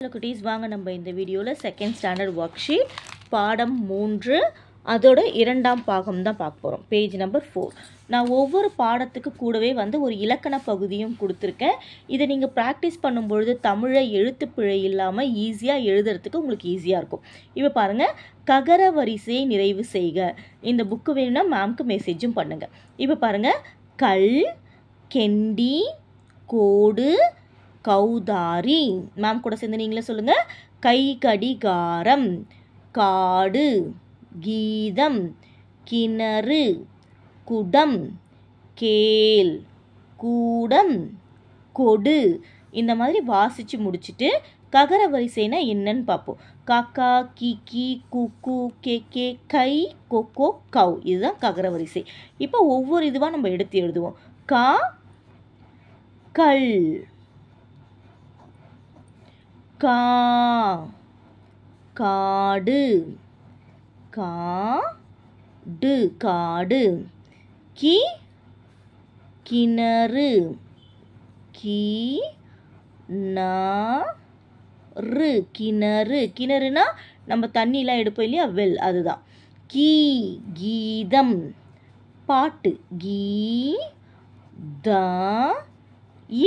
Hello குட்டீஸ், வாங்க நம்ம இந்த வீடியோவில் செகண்ட் ஸ்டாண்டர்ட் ஒர்க் ஷீட் பாடம் 3 அதோட இரண்டாம் பாகம் தான் பார்க்க போகிறோம். Page number 4. நான் ஒவ்வொரு பாடத்துக்கு கூடவே ஒரு இலக்கண பகுதியும் கொடுத்துருக்கேன். இதை நீங்கள் ப்ராக்டிஸ் பண்ணும்பொழுது தமிழை எழுத்துப்பிழை இல்லாமல் ஈஸியாக எழுதுறதுக்கு உங்களுக்கு ஈஸியாக இருக்கும். இப்போ பாருங்கள், ககர வரிசையை நிறைவு செய்க. இந்த புக்கு வேணும்னா மேம்க்கு மெசேஜும் பண்ணுங்கள். இப்போ பாருங்கள், கல், கெண்டி, கோடு, கௌதாரி. மேம் கூட சேர்ந்து நீங்களே சொல்லுங்கள். கை கடிகாரம், காடு, கீதம், கிணறு, குடம், கேல், கூடம், கொடு. இந்த மாதிரி வாசித்து முடிச்சுட்டு ககர வரிசைனா என்னன்னு பார்ப்போம். காக்கா, கீக்கி, குக்கு, கே, கை, கொக்கோ, கவ். இதுதான் ககர வரிசை. இப்போ ஒவ்வொரு இதுவாக நம்ம எடுத்து எழுதுவோம். கா, கல், கா, காடு, காடு, காடு, கி, கிணறு, கிணறு, கிணறு. கிணறுனா நம்ம தண்ணிலாம் எடுப்போம் இல்லையா, வெல், அதுதான். கீ, கீதம், பாட்டு. கீ, த,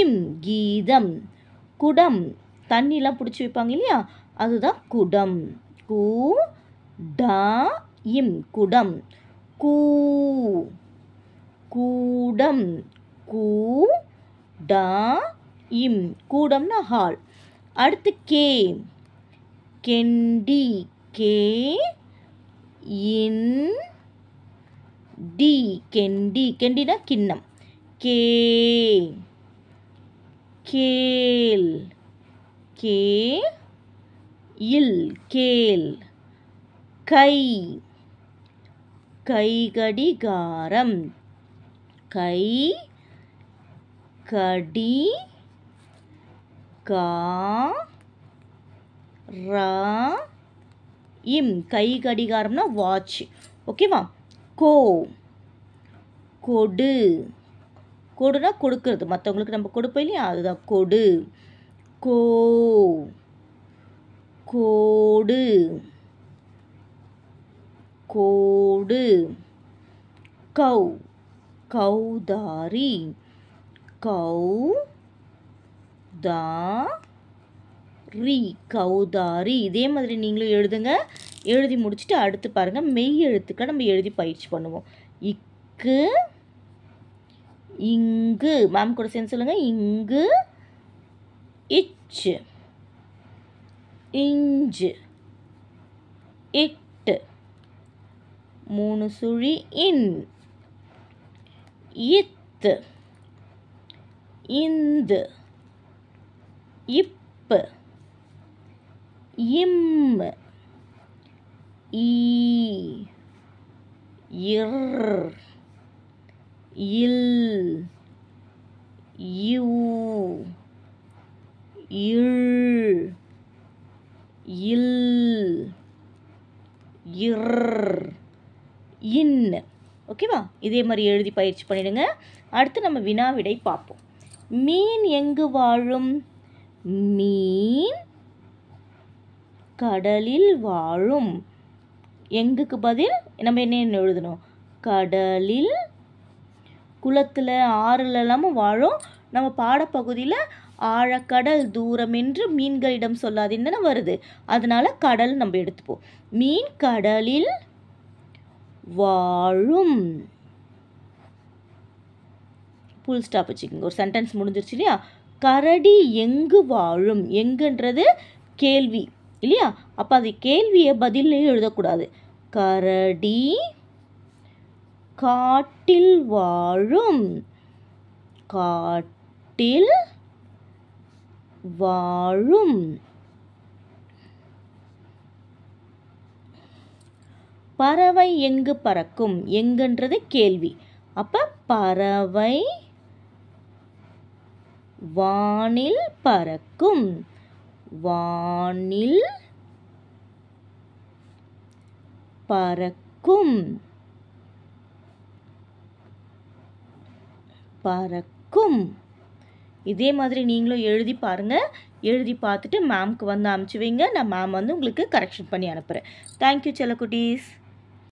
இம், கீதம். குடம், தண்ணிலாம் பிடிச்சி வைப்பாங்க இல்லையா, அதுதான் குடம். கூ, ட, இம், குடம். கூ, கூடம், கூ, ட, இம், கூடம்னா ஹால். அடுத்து கே, கெண்டி, கே, இன், டி, கெண்டி. கெண்டினா கிண்ணம். கே, கேல், கே, இல், கேல். கை, கை கடிகாரம், கை, கடி, கா, ரா, இம், கை கடிகாரம்னா வாட்ச். ஓகேவா. கோ, கொடு. கொடுனா கொடுக்கறது, மற்றவங்களுக்கு நம்ம கொடுப்போம் இல்லையா, அதுதான் கொடு. கோ, கோடு, கோடு. கௌ, கௌதாரி, கௌ, தா, ரி, கௌதாரி. இதே மாதிரி நீங்களும் எழுதுங்க. எழுதி முடிச்சுட்டு அடுத்து பாருங்கள், மெய் எழுத்துக்கள் நம்ம எழுதி பயிற்சி பண்ணுவோம். இக்கு, இங்கு. மேம் கூட சேர்ந்து சொல்லுங்கள். இங்கு, இச்சு, இஞ்சு, இட்டு, 3 சுழி இன், இத்து, இந்து, இப்பு, இம், ஈ, இர், இல், யூ, இல், இல், இர், இன். ஓகேவா. இதே மாதிரி எழுதி பயிற்சி பண்ணிடுங்க. அடுத்து நம்ம வினாவிடை பார்ப்போம். மீன் எங்கு வாழும்? மீன் கடலில் வாழும். எங்குக்கு பதில் நம்ம என்ன எழுதணும்? கடலில், குளத்தில், ஆறுல எல்லாமும் வாழும். நம்ம பாடப்பகுதியில் ஆழக்கடல் தூரம் என்று மீன்களிடம் சொல்லாதுன்னு வருது, அதனால கடல் நம்ம எடுத்துப்போம். மீன் கடலில் வாழும். ஃபுல் ஸ்டாப் வச்சுக்கோங்க. ஒரு சென்டென்ஸ் முடிஞ்சிருச்சு இல்லையா. கரடி எங்கு வாழும்? எங்குன்றது கேள்வி இல்லையா, அப்போ அது கேள்வியை பதிலையும் எழுதக்கூடாது. கரடி காட்டில் வாழும். காட்டில் வாழும். பறவை எங்கு பறக்கும்? எங்குன்றது கேள்வி, அப்ப பறவை வானில் பறக்கும். வானில் பறக்கும். பறக்கும். இதே மாதிரி நீங்களும் எழுதி பாருங்கள். எழுதி பார்த்துட்டு மேம்க்கு வந்து அனுப்பிச்சி வைங்க. நான் மேம் வந்து உங்களுக்கு கரெக்ஷன் பண்ணி அனுப்புகிறேன். தேங்க்யூ செல்லக்குட்டீஸ்.